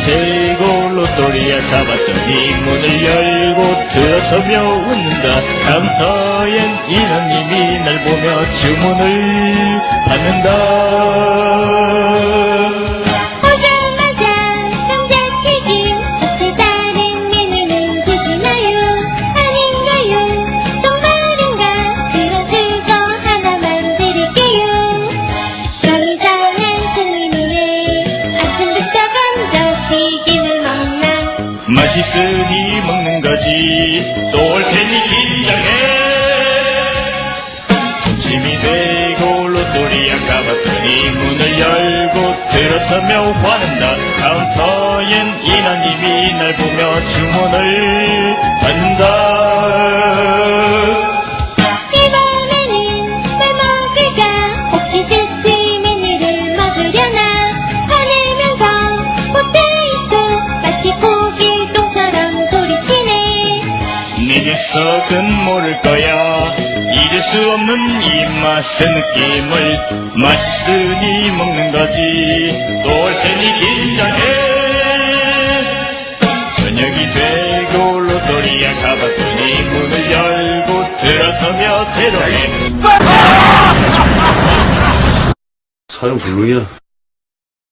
대고 로또리야 가봤더니 문을 열고 들어서며 웃는다. 카운터엔 인원님이 날 보며 주문을 받는다. 맛있으니 먹는 거지 또 올 테니 긴장해. 점심이 되고 로또리야 가봤더니 문을 열고 들어서며 화낸다. 카운터엔 인하님이 날 보며 주문을 받는다. 네 녀석은 모를 거야 잊을 수 없는 이 맛의 느낌을. 맛있으니 먹는 거지 또 올 테니 긴장해. 저녁이 되고 로또리야 가봤더니 문을 열고 들어서며 대동해. 사형 불능이야.